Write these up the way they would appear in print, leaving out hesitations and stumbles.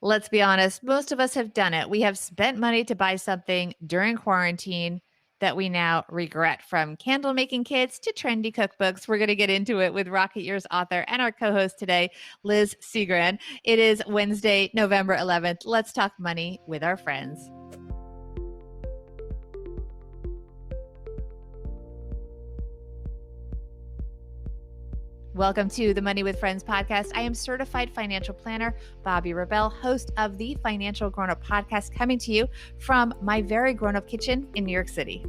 Let's be honest, most of us have done it. We have spent money to buy something during quarantine that we now regret, from candle making kits to trendy cookbooks. We're going to get into it with Rocket Years author and our co host today, Liz Segran. It is Wednesday, November 11th. Let's talk money with our friends. Welcome to the Money with Friends podcast. I am certified financial planner, Bobbi Rebell, host of the Financial Grown Up podcast, coming to you from my very grown up kitchen in New York City.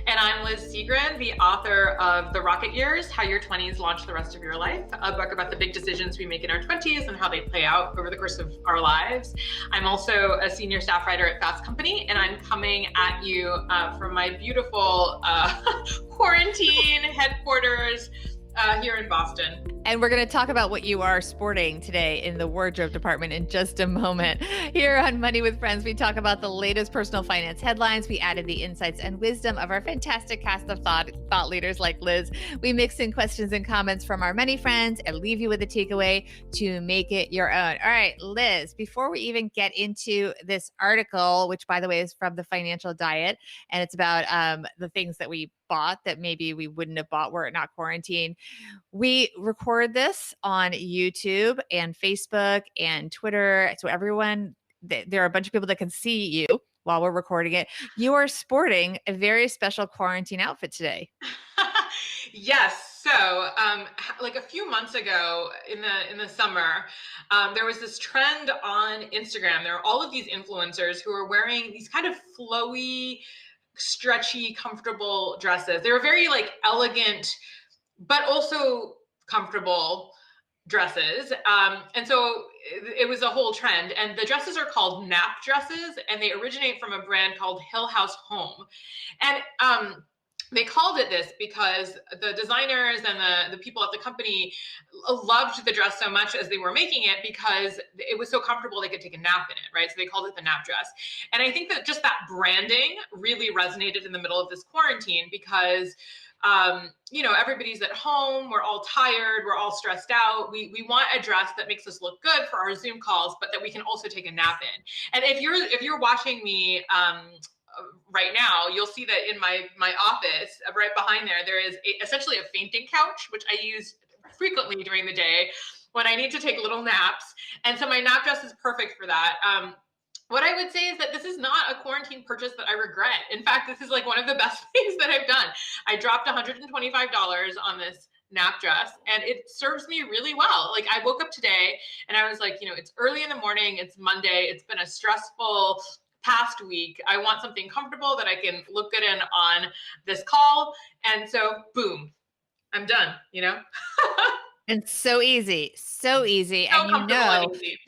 And I'm Liz Segran, the author of The Rocket Years, How Your 20s Launch the Rest of Your Life, a book about the big decisions we make in our 20s and how they play out over the course of our lives. I'm also a senior staff writer at Fast Company, and I'm coming at you from my beautiful quarantine headquarters here in Boston. And we're going to talk about what you are sporting today in the wardrobe department in just a moment. Here on Money with Friends, we talk about the latest personal finance headlines. We added the insights and wisdom of our fantastic cast of thought leaders like Liz. We mix in questions and comments from our many friends and leave you with a takeaway to make it your own. All right, Liz, before we even get into this article, which by the way is from the Financial Diet, and it's about the things that we bought that maybe we wouldn't have bought were it not quarantine. We record this on YouTube and Facebook and Twitter. So everyone, there are a bunch of people that can see you while we're recording it. You are sporting a very special quarantine outfit today. Yes. So, like a few months ago in the summer, there was this trend on Instagram. There are all of these influencers who are wearing these kind of flowy, stretchy, comfortable dresses. They were very like elegant, but also comfortable dresses. And so it was a whole trend. And the dresses are called nap dresses, and they originate from a brand called Hill House Home. And they called it this because the designers and the people at the company loved the dress so much as they were making it, because it was so comfortable they could take a nap in it, right? So they called it the nap dress. And I think that just that branding really resonated in the middle of this quarantine, because everybody's at home, we're all tired, we're all stressed out. We want a dress that makes us look good for our Zoom calls, but that we can also take a nap in. And if you're watching me right now, you'll see that in my office, right behind there is essentially a fainting couch, which I use frequently during the day when I need to take little naps. And so my nap dress is perfect for that. What I would say is that this is not a quarantine purchase that I regret. In fact, this is like one of the best things that I've done. I dropped $125 on this nap dress, and it serves me really well. Like, I woke up today and I was like, it's early in the morning, it's Monday, it's been a stressful past week. I want something comfortable that I can look good in on this call. And so boom, I'm done, And so easy. So And comfortable and easy.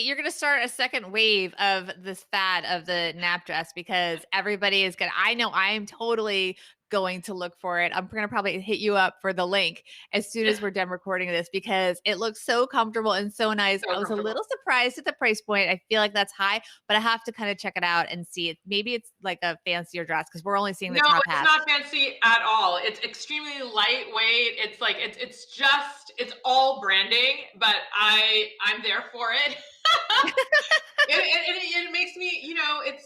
You're going to start a second wave of this fad of the nap dress, because everybody is I know I'm totally going to look for it. I'm going to probably hit you up for the link as soon as we're done recording this, because it looks so comfortable and so nice. I was a little surprised at the price point. I feel like that's high, but I have to kind of check it out and see it. Maybe it's like a fancier dress, because we're only seeing the top half. No, it's not fancy at all. It's extremely lightweight. It's like, it's all branding, but I'm there for it. It makes me,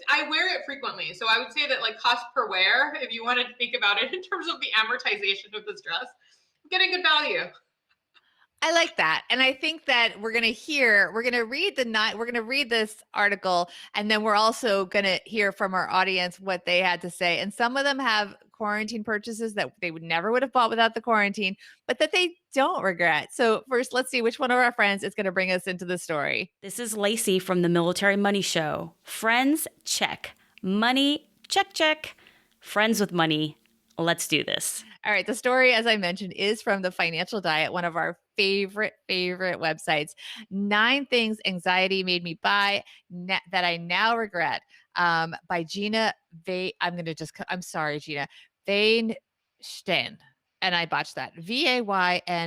I wear it frequently. So I would say that, like, cost per wear, if you want to think about it in terms of the amortization of this dress, I'm getting good value. I like that. And I think that we're going to read this article, and then we're also going to hear from our audience what they had to say. And some of them have quarantine purchases that they would have bought without the quarantine, but that they don't regret. So first, let's see which one of our friends is going to bring us into the story. This is Lacey from the Military Money Show. Friends, check. Money, check, check. Friends with money. Let's do this. All right. The story, as I mentioned, is from the Financial Diet, one of our favorite websites. 9 things anxiety made me buy that I now regret, by Gina I'm sorry, Gina Vaynstein. And I botched that. Vaynstein.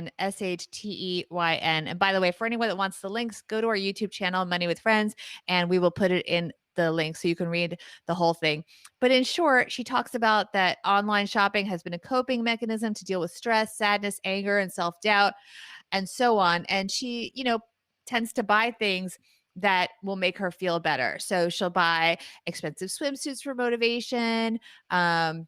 And by the way, for anyone that wants the links, go to our YouTube channel, Money with Friends, and we will put it in the link so you can read the whole thing. But in short, she talks about that online shopping has been a coping mechanism to deal with stress, sadness, anger, and self-doubt, and so on. And she, tends to buy things that will make her feel better. So she'll buy expensive swimsuits for motivation, pricey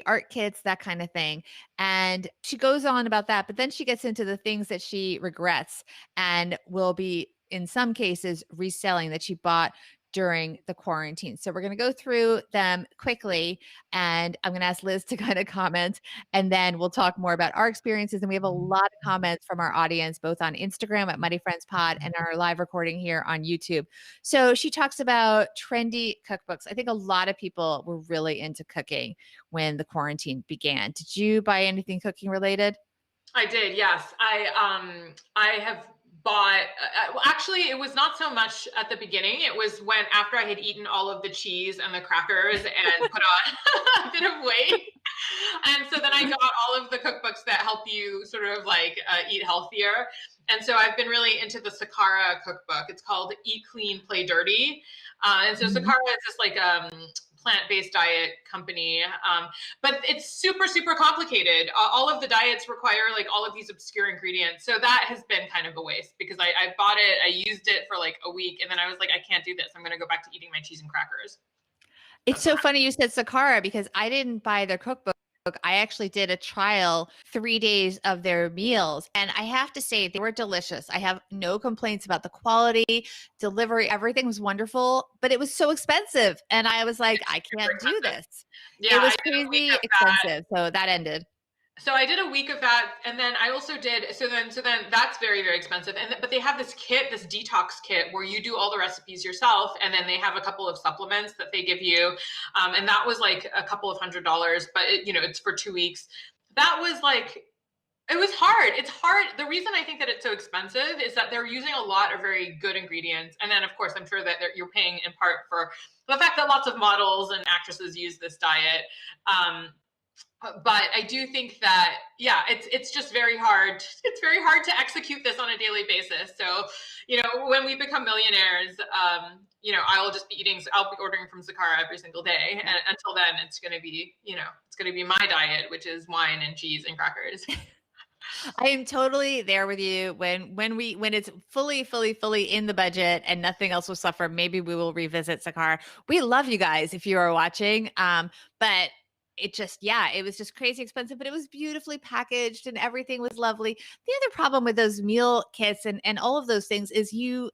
art kits, that kind of thing. And she goes on about that, but then she gets into the things that she regrets and will be, in some cases, reselling that she bought during the quarantine. So we're going to go through them quickly, and I'm going to ask Liz to kind of comment, and then we'll talk more about our experiences. And we have a lot of comments from our audience, both on Instagram at Money Friends Pod and our live recording here on YouTube. So she talks about trendy cookbooks. I think a lot of people were really into cooking when the quarantine began. Did you buy anything cooking related? I did, yes. I have bought. Well, actually, it was not so much at the beginning. It was when after I had eaten all of the cheese and the crackers and put on a bit of weight, and so then I got all of the cookbooks that help you sort of like eat healthier. And so I've been really into the Sakara cookbook. It's called Eat Clean, Play Dirty. And so Sakara is just like plant-based diet company. But it's super, super complicated. All of the diets require like all of these obscure ingredients. So that has been kind of a waste because I bought it, I used it for like a week, and then I was like, I can't do this. I'm going to go back to eating my cheese and crackers. It's so funny you said Sakara because I didn't buy their cookbook. I actually did a trial 3 days of their meals, and I have to say they were delicious. I have no complaints about the quality, delivery, everything was wonderful, but it was so expensive. And I was like, I can't do this. Yeah, It was I did a week crazy of expensive. So that ended. So I did a week of that, and then I also did. So then that's very, very expensive. But they have this kit, this detox kit, where you do all the recipes yourself, and then they have a couple of supplements that they give you, and that was like a couple of $100. But it's for 2 weeks. That was like. It was hard. It's hard. The reason I think that it's so expensive is that they're using a lot of very good ingredients. And then, of course, I'm sure that you're paying in part for the fact that lots of models and actresses use this diet. But I do think that, yeah, it's just very hard. It's very hard to execute this on a daily basis. So, when we become millionaires, I'll just be I'll be ordering from Sakara every single day. And until then, it's going to be, it's going to be my diet, which is wine and cheese and crackers. I am totally there with you. When it's fully in the budget and nothing else will suffer, maybe we will revisit Sakara. We love you guys if you are watching. But it was just crazy expensive, but it was beautifully packaged and everything was lovely. The other problem with those meal kits and all of those things is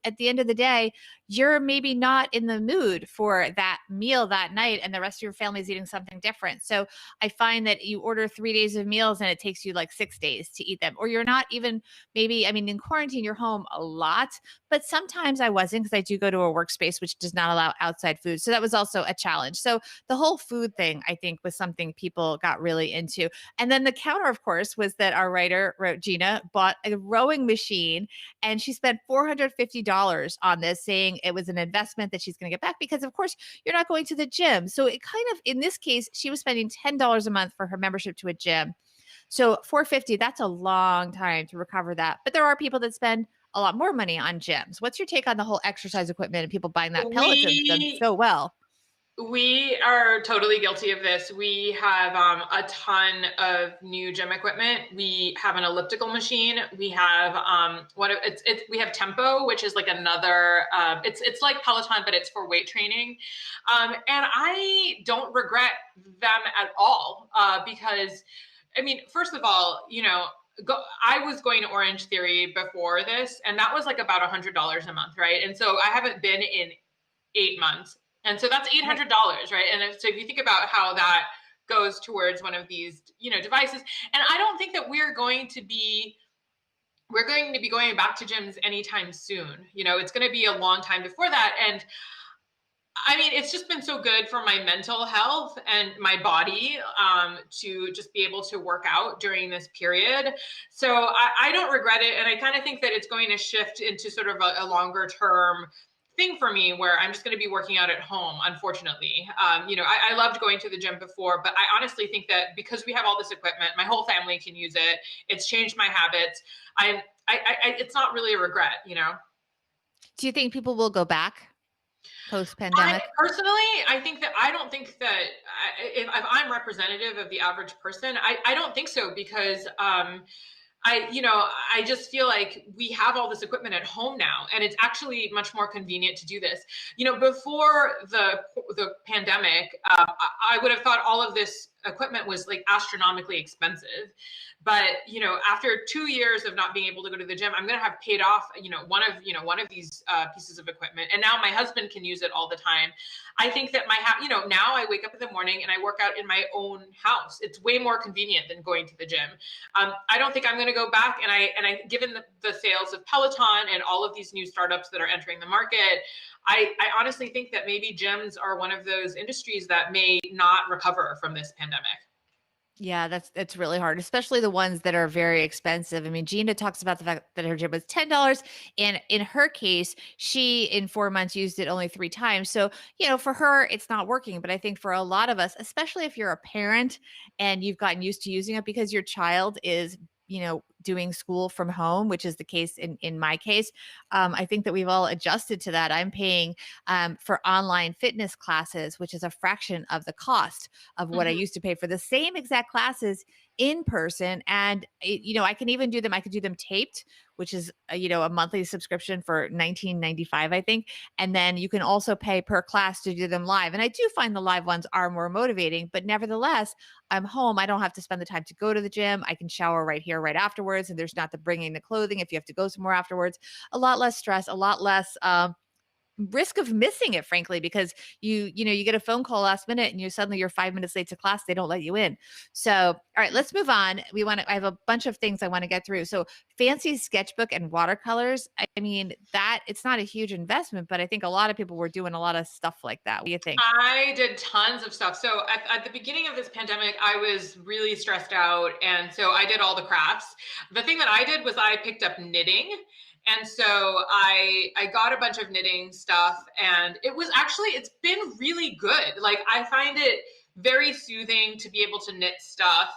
at the end of the day, you're maybe not in the mood for that meal that night and the rest of your family is eating something different. So I find that you order 3 days of meals and it takes you like 6 days to eat them, or you're not even in quarantine, you're home a lot, but sometimes I wasn't because I do go to a workspace which does not allow outside food. So that was also a challenge. So the whole food thing, I think, was something people got really into. And then the counter, of course, was that our writer, Gina, bought a rowing machine and she spent $450 on this, saying it was an investment that she's going to get back because, of course, you're not going to the gym. So it kind of, in this case, she was spending $10 a month for her membership to a gym. So $450, that's a long time to recover that. But there are people that spend a lot more money on gyms. What's your take on the whole exercise equipment and people buying that? Peloton's done so well. We are totally guilty of this. We have a ton of new gym equipment. We have an elliptical machine. We have we have Tempo, which is like another. It's like Peloton, but it's for weight training. And I don't regret them at all because, first of all, I was going to Orange Theory before this, and that was like about $100 a month, right? And so I haven't been in 8 months. And so that's $800, right? And so if you think about how that goes towards one of these, devices, and I don't think that we're going to be going back to gyms anytime soon. It's going to be a long time before that. And it's just been so good for my mental health and my body to just be able to work out during this period. So I don't regret it. And I kind of think that it's going to shift into sort of a longer term thing for me where I'm just going to be working out at home, unfortunately. I loved going to the gym before, but I honestly think that because we have all this equipment, my whole family can use it. It's changed my habits. It's not really a regret, Do you think people will go back post-pandemic? I don't think that if I'm representative of the average person, I don't think so because I just feel like we have all this equipment at home now, and it's actually much more convenient to do this. Before the pandemic, I would have thought all of this equipment was like astronomically expensive. But after 2 years of not being able to go to the gym, I'm going to have paid off one of these pieces of equipment, and now my husband can use it all the time. I think that now I wake up in the morning and I work out in my own house. It's way more convenient than going to the gym. I don't think I'm going to go back. And given the sales of Peloton and all of these new startups that are entering the market, I honestly think that maybe gyms are one of those industries that may not recover from this pandemic. Yeah, that's really hard, especially the ones that are very expensive. I mean, Gina talks about the fact that her gym was $10, and in her case, she in 4 months used it only 3 times. So, for her, it's not working. But I think for a lot of us, especially if you're a parent and you've gotten used to using it because your child is doing school from home, which is the case in my case. I think that we've all adjusted to that. I'm paying for online fitness classes, which is a fraction of the cost of what I used to pay for the same exact classes in person. And I can even do them. I could do them taped, which is a monthly subscription for $19.95, I think. And then you can also pay per class to do them live. And I do find the live ones are more motivating, but nevertheless, I'm home. I don't have to spend the time to go to the gym. I can shower right here, right afterwards. And there's not the bringing the clothing if you have to go somewhere afterwards. A lot less stress, a lot less risk of missing it, frankly, because you get a phone call last minute and you're 5 minutes late to class. They don't let you in. So, all right, let's move on. I have a bunch of things I want to get through. So fancy sketchbook and watercolors. I mean, that it's not a huge investment, but I think a lot of people were doing a lot of stuff like that. What do you think? I did tons of stuff. So at the beginning of this pandemic, I was really stressed out. And so I did all the crafts. The thing that I did was I picked up knitting. And so I got a bunch of knitting stuff, and it's been really good. Like, I find it very soothing to be able to knit stuff.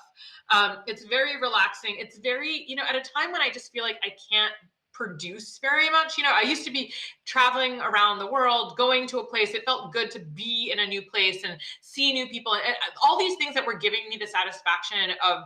It's very relaxing. It's very, at a time when I just feel like I can't produce very much. I used to be traveling around the world, going to a place. It felt good to be in a new place and see new people, and all these things that were giving me the satisfaction of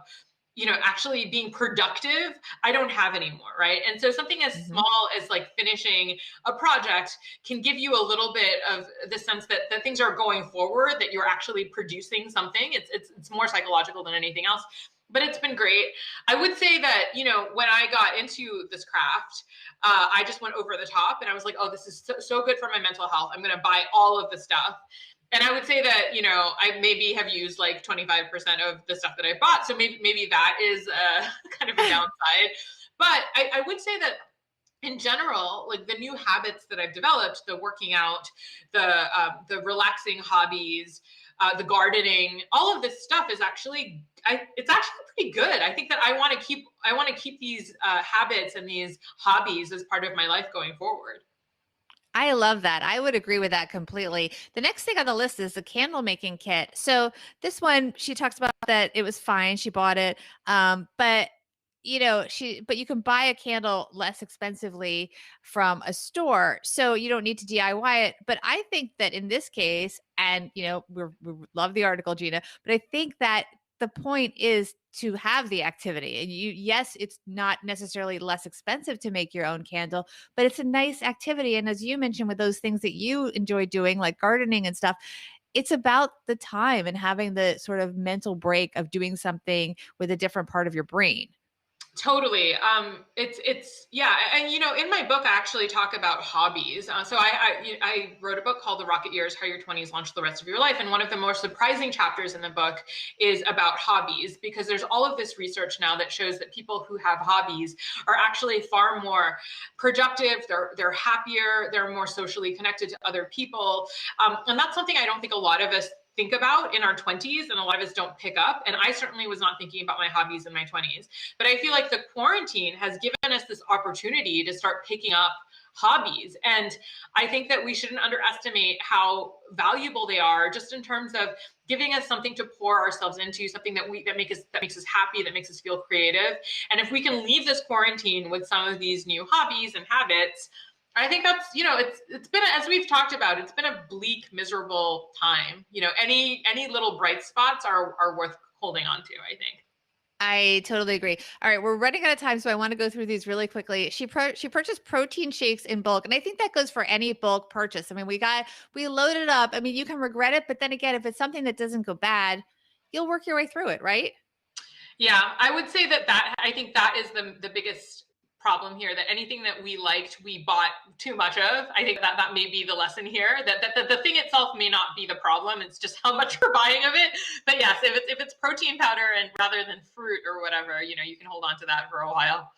actually being productive, I don't have anymore, right? And so something as small as like finishing a project can give you a little bit of the sense that things are going forward, that you're actually producing something. It's more psychological than anything else. But it's been great. I would say that, when I got into this craft, I just went over the top and I was like, oh, this is so good for my mental health. I'm going to buy all of the stuff. And I would say that, I maybe have used like 25% of the stuff that I bought. So maybe that is kind of a downside. But I would say that in general, like the new habits that I've developed, the working out, the relaxing hobbies, the gardening, all of this stuff is actually, it's actually pretty good. I think that I want to keep these habits and these hobbies as part of my life going forward. I love that. I would agree with that completely. The next thing on the list is the candle making kit. So this one, she talks about that it was fine. She bought it. But but you can buy a candle less expensively from a store. So you don't need to DIY it. But I think that in this case, and we love the article, Gina, but I think that the point is to have the activity. And yes, it's not necessarily less expensive to make your own candle, but it's a nice activity. And as you mentioned, with those things that you enjoy doing, like gardening and stuff, it's about the time and having the sort of mental break of doing something with a different part of your brain. Totally. It's yeah. And, in my book, I actually talk about hobbies. So I wrote a book called The Rocket Years, How Your 20s Launch the Rest of Your Life. And one of the more surprising chapters in the book is about hobbies, because there's all of this research now that shows that people who have hobbies are actually far more productive. They're happier. They're more socially connected to other people. And that's something I don't think a lot of us think about in our 20s, and a lot of us don't pick up. And I certainly was not thinking about my hobbies in my 20s. But I feel like the quarantine has given us this opportunity to start picking up hobbies. And I think that we shouldn't underestimate how valuable they are, just in terms of giving us something to pour ourselves into, something that makes us happy, that makes us feel creative. And if we can leave this quarantine with some of these new hobbies and habits, I think that's, it's been, as we've talked about, it's been a bleak, miserable time. Any little bright spots are worth holding on to, I think. I totally agree. All right, we're running out of time, so I want to go through these really quickly. She purchased protein shakes in bulk, and I think that goes for any bulk purchase. I mean, we loaded up. I mean, you can regret it, but then again, if it's something that doesn't go bad, you'll work your way through it, right? Yeah, I would say that I think that is the biggest problem here, that anything that we liked, we bought too much of. I think that may be the lesson here, that the thing itself may not be the problem. It's just how much we're buying of it. But yes, if it's protein powder and rather than fruit or whatever, you can hold on to that for a while.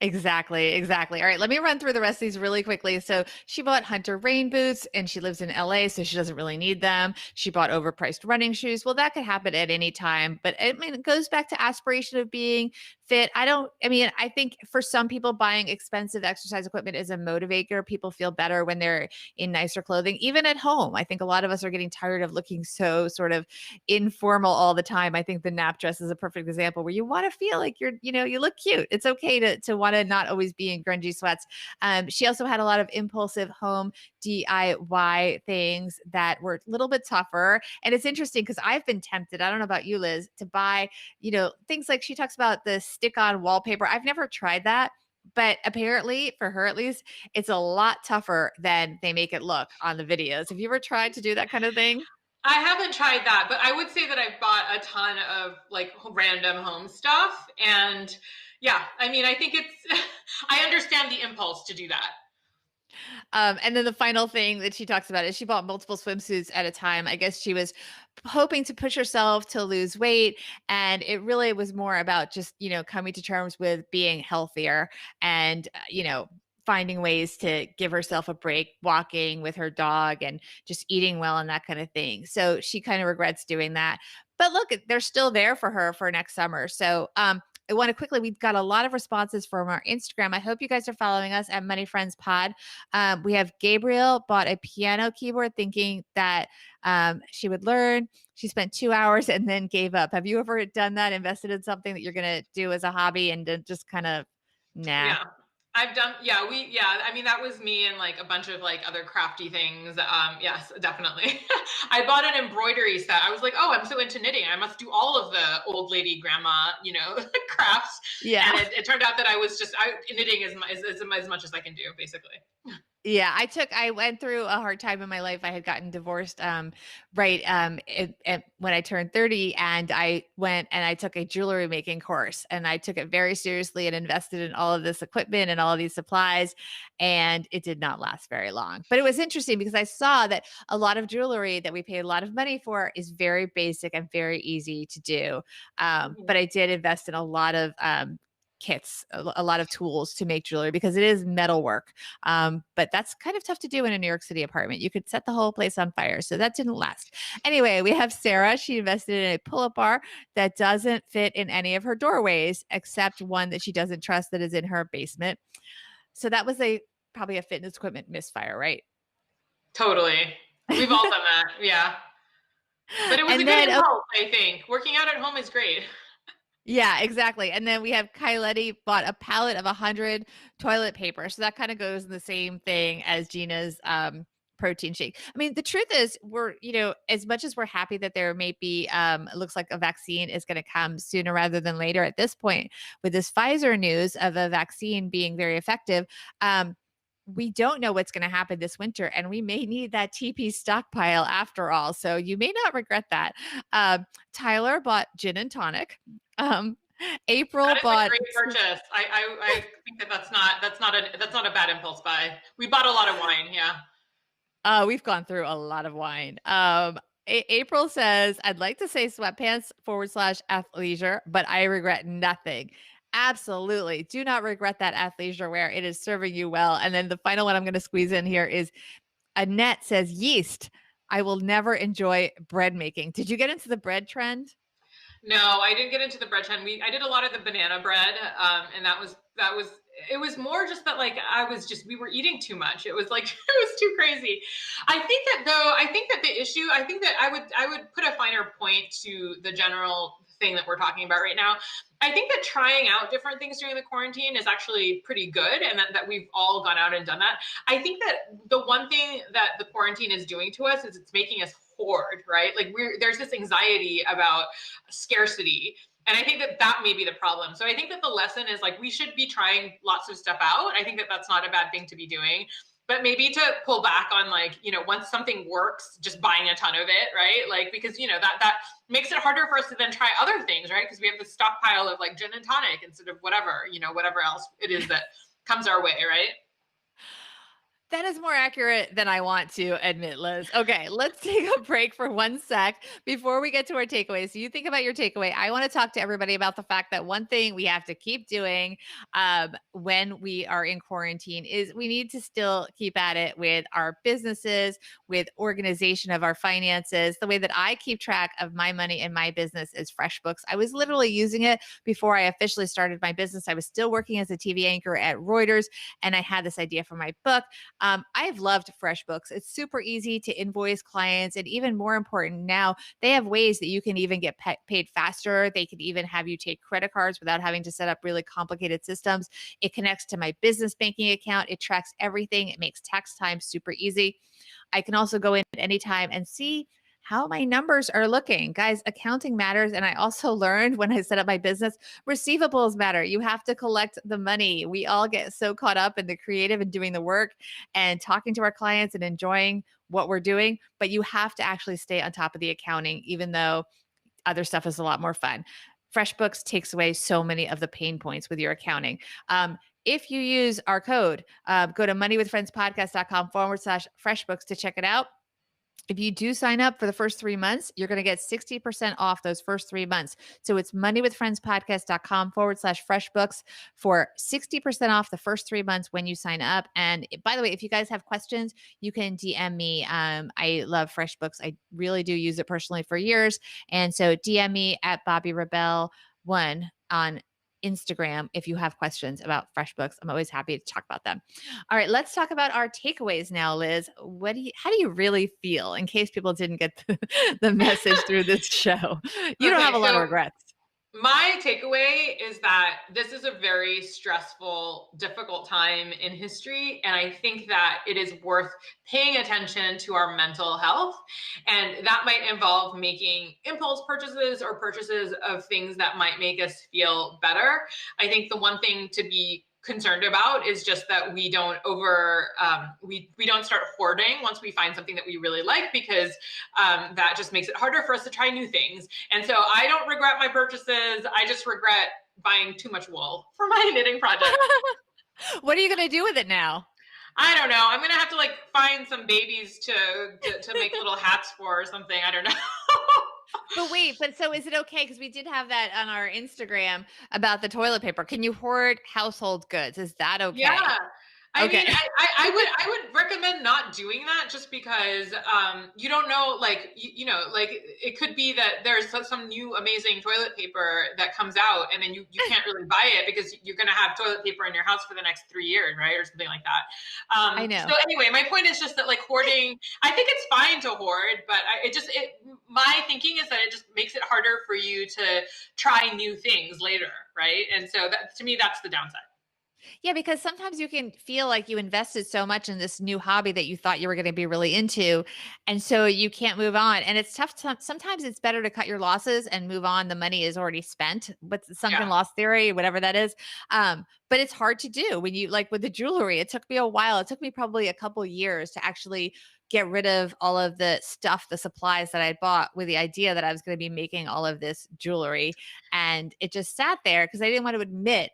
Exactly, exactly. All right, let me run through the rest of these really quickly. So she bought Hunter rain boots and she lives in LA, so she doesn't really need them. She bought overpriced running shoes. Well, that could happen at any time, but I mean, it goes back to aspiration of being fit. I think for some people, buying expensive exercise equipment is a motivator. People feel better when they're in nicer clothing, even at home. I think a lot of us are getting tired of looking so sort of informal all the time. I think the nap dress is a perfect example where you want to feel like you look cute. It's okay to want to not always be in grungy sweats. She also had a lot of impulsive home DIY things that were a little bit tougher. And it's interesting because I've been tempted, I don't know about you, Liz, to buy, things like she talks about the stick on wallpaper. I've never tried that. But apparently, for her at least, it's a lot tougher than they make it look on the videos. Have you ever tried to do that kind of thing? I haven't tried that, but I would say that I've bought a ton of like random home stuff. And yeah, I mean, I think I understand the impulse to do that. And then the final thing that she talks about is she bought multiple swimsuits at a time. I guess she was hoping to push herself to lose weight. And it really was more about just, coming to terms with being healthier and, finding ways to give herself a break, walking with her dog and just eating well and that kind of thing. So she kind of regrets doing that. But look, they're still there for her for next summer. So, I want to quickly, we've got a lot of responses from our Instagram. I hope you guys are following us at Money Friends Pod. We have Gabriel bought a piano keyboard thinking that she would learn. She spent 2 hours and then gave up. Have you ever done that? Invested in something that you're going to do as a hobby and then just kind of, nah. Yeah. I've done, I mean, that was me and like a bunch of like other crafty things. Yes, definitely. I bought an embroidery set. I was like, oh, I'm so into knitting. I must do all of the old lady grandma, crafts. Yeah. And it turned out that knitting as much as I can do, basically. Yeah, I went through a hard time in my life. I had gotten divorced right when I turned 30, and I went and I took a jewelry making course, and I took it very seriously and invested in all of this equipment and all of these supplies, and it did not last very long. But it was interesting because I saw that a lot of jewelry that we paid a lot of money for is very basic and very easy to do. But I did invest in a lot of kits, a lot of tools to make jewelry because it is metal work. But that's kind of tough to do in a New York City apartment. You could set the whole place on fire. So that didn't last. Anyway, we have Sarah. She invested in a pull-up bar that doesn't fit in any of her doorways, except one that she doesn't trust that is in her basement. So that was probably a fitness equipment misfire, right? Totally. We've all done that. Yeah. But it was a good impulse, I think. Working out at home is great. Yeah, exactly. And then we have Kyletti bought a pallet of 100 toilet paper. So that kind of goes in the same thing as Gina's protein shake. I mean, the truth is as much as we're happy that there may be, it looks like a vaccine is going to come sooner rather than later at this point with this Pfizer news of a vaccine being very effective. We don't know what's going to happen this winter, and we may need that TP stockpile after all. So you may not regret that. Tyler bought gin and tonic. April that is bought a great purchase. I think that's not a bad impulse buy. We bought a lot of wine. Yeah. We've gone through a lot of wine. April says, I'd like to say sweatpants /athleisure, but I regret nothing. Absolutely. Do not regret that athleisure wear. It is serving you well. And then the final one I'm going to squeeze in here is Annette says, yeast. I will never enjoy bread making. Did you get into the bread trend? No, I didn't get into the bread trend. I did a lot of the banana bread, and it was more just that like we were eating too much. It was like it was too crazy. I think that the issue, I think that I would put a finer point to the general thing that we're talking about right now. I think that trying out different things during the quarantine is actually pretty good, and that we've all gone out and done that. I think that the one thing that the quarantine is doing to us is it's making us hoard, right? Like there's this anxiety about scarcity. And I think that that may be the problem. So I think that the lesson is like, we should be trying lots of stuff out. I think that that's not a bad thing to be doing, but maybe to pull back on like, once something works, just buying a ton of it, right? Like, because, that makes it harder for us to then try other things, right? Because we have this stockpile of like gin and tonic instead of whatever, whatever else it is that comes our way, right? That is more accurate than I want to admit, Liz. Okay, let's take a break for 1 sec before we get to our takeaways. So you think about your takeaway. I want to talk to everybody about the fact that one thing we have to keep doing when we are in quarantine is we need to still keep at it with our businesses, with organization of our finances. The way that I keep track of my money and my business is FreshBooks. I was literally using it before I officially started my business. I was still working as a TV anchor at Reuters, and I had this idea for my book. I've loved FreshBooks. It's super easy to invoice clients. And even more important now, they have ways that you can even get paid faster. They can even have you take credit cards without having to set up really complicated systems. It connects to my business banking account. It tracks everything. It makes tax time super easy. I can also go in at any time and see how my numbers are looking. Guys, accounting matters. And I also learned when I set up my business, receivables matter. You have to collect the money. We all get so caught up in the creative and doing the work and talking to our clients and enjoying what we're doing. But you have to actually stay on top of the accounting, even though other stuff is a lot more fun. FreshBooks takes away so many of the pain points with your accounting. If you use our code, go to moneywithfriendspodcast.com/FreshBooks to check it out. If you do sign up for the first 3 months, you're going to get 60% off those first 3 months. So it's moneywithfriendspodcast.com/FreshBooks for 60% off the first 3 months when you sign up. And by the way, if you guys have questions, you can DM me. I love FreshBooks. I really do use it personally for years. And so DM me at Bobby Rebel 1 on Instagram if you have questions about FreshBooks. I'm always happy to talk about them. All right, let's talk about our takeaways now, Liz. How do you really feel in case people didn't get the message through this show? You don't have a lot of regrets. My takeaway is that this is a very stressful, difficult time in history. And I think that it is worth paying attention to our mental health. And that might involve making impulse purchases or purchases of things that might make us feel better. I think the one thing to be concerned about is just that we don't we don't start hoarding once we find something that we really like, because that just makes it harder for us to try new things. And so I don't regret my purchases. I just regret buying too much wool for my knitting project. What are you going to do with it now? I don't know. I'm going to have to like find some babies to make little hats for or something. I don't know. But so is it okay? Because we did have that on our Instagram about the toilet paper. Can you hoard household goods? Is that okay? Yeah. I Okay. mean, I would recommend not doing that, just because you don't know, like, like it could be that there's some new amazing toilet paper that comes out, and then you can't really buy it because you're going to have toilet paper in your house for the next 3 years, right? Or something like that. I know. So anyway, my point is just that like hoarding, I think it's fine to hoard, but my thinking is that it just makes it harder for you to try new things later, right? And so that, to me, that's the downside. Yeah, because sometimes you can feel like you invested so much in this new hobby that you thought you were going to be really into. And so you can't move on. And it's tough. Sometimes it's better to cut your losses and move on. The money is already spent. What's the sunken loss theory, whatever that is. But it's hard to do when you, like with the jewelry. It took me a while. It took me probably a couple years to actually get rid of all of the stuff, the supplies that I bought with the idea that I was going to be making all of this jewelry. And it just sat there because I didn't want to admit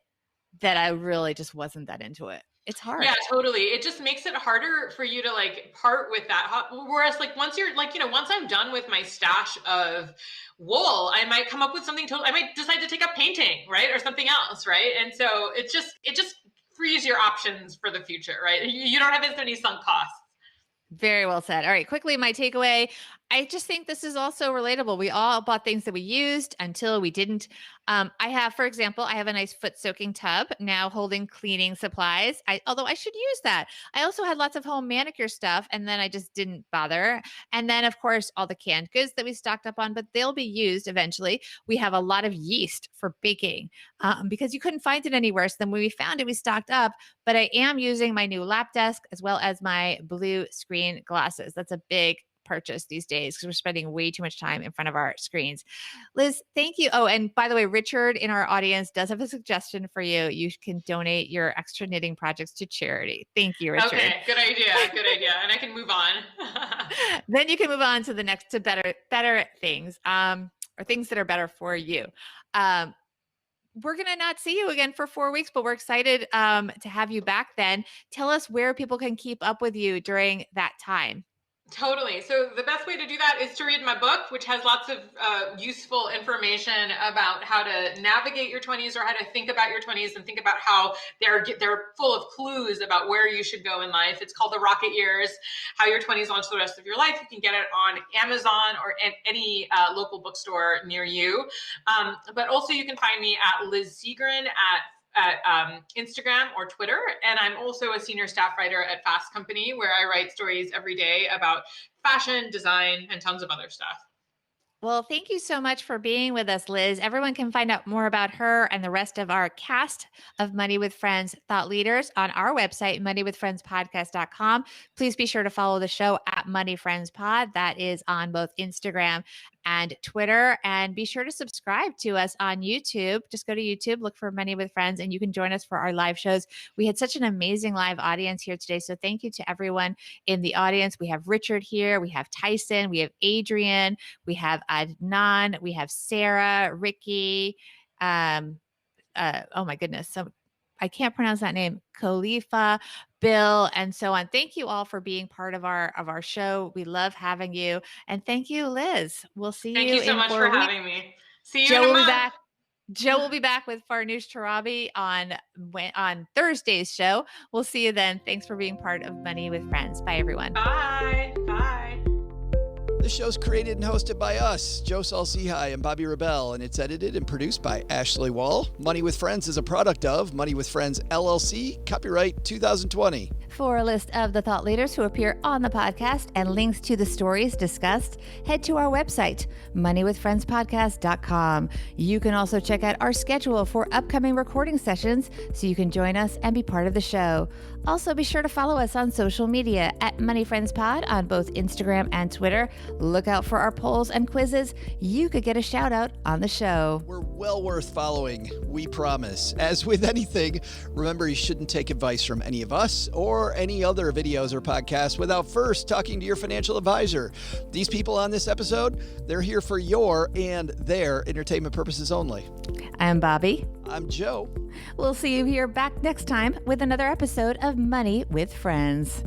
that I really just wasn't that into it. It's hard. Yeah, totally. It just makes it harder for you to like part with that. Whereas like once you're like, once I'm done with my stash of wool, I might come up with something totally, I might decide to take up painting, right? Or something else, right? And so it just frees your options for the future, right? You don't have as many sunk costs. Very well said. All right, quickly, my takeaway. I just think this is also relatable. We all bought things that we used until we didn't. For example, I have a nice foot soaking tub now holding cleaning supplies. Although I should use that. I also had lots of home manicure stuff, and then I just didn't bother. And then, of course, all the canned goods that we stocked up on, but they'll be used eventually. We have a lot of yeast for baking because you couldn't find it anywhere. So then when we found it, we stocked up. But I am using my new lap desk as well as my blue screen glasses. That's a big purchase these days because we're spending way too much time in front of our screens. Liz, thank you. Oh, and by the way, Richard in our audience does have a suggestion for you. You can donate your extra knitting projects to charity. Thank you, Richard. Okay, good idea. Good idea. And I can move on. Then you can move on to the next, to better things, or things that are better for you. We're going to not see you again for 4 weeks, but we're excited to have you back then. Tell us where people can keep up with you during that time. Totally. So the best way to do that is to read my book, which has lots of useful information about how to navigate your 20s or how to think about your 20s and think about how they're full of clues about where you should go in life. It's called The Rocket Years, How Your 20s Launch the Rest of Your Life. You can get it on Amazon or at any local bookstore near you. But also you can find me at Liz Segrin at Instagram or Twitter. And I'm also a senior staff writer at Fast Company, where I write stories every day about fashion, design, and tons of other stuff. Well, thank you so much for being with us, Liz. Everyone can find out more about her and the rest of our cast of Money with Friends thought leaders on our website, moneywithfriendspodcast.com. Please be sure to follow the show at Money Friends Pod. That is on both Instagram and Twitter. And be sure to subscribe to us on YouTube. Just go to YouTube, look for Money with Friends, and you can join us for our live shows. We had such an amazing live audience here today. So thank you to everyone in the audience. We have Richard here. We have Tyson. We have Adrian. We have Adnan. We have Sarah, Ricky. Oh my goodness. So I can't pronounce that name. Khalifa, Bill, and so on. Thank you all for being part of our show. We love having you. And thank you, Liz. We'll see you. Thank you so much for having me. See you in a month. Joe will be back with Farnoosh Tarabi on Thursday's show. We'll see you then. Thanks for being part of Money with Friends. Bye, everyone. Bye. Bye. This show's created and hosted by us, Joe Salsihai and Bobby Rebell, and it's edited and produced by Ashley Wall. Money with Friends is a product of Money with Friends, LLC, copyright 2020. For a list of the thought leaders who appear on the podcast and links to the stories discussed, head to our website, moneywithfriendspodcast.com. You can also check out our schedule for upcoming recording sessions so you can join us and be part of the show. Also, be sure to follow us on social media at Money Friends Pod on both Instagram and Twitter. Look out for our polls and quizzes. You could get a shout out on the show. We're well worth following, we promise. As with anything, remember you shouldn't take advice from any of us or any other videos or podcasts without first talking to your financial advisor. These people on this episode, they're here for your and their entertainment purposes only. I'm Bobby. I'm Joe. We'll see you here back next time with another episode of Money with Friends.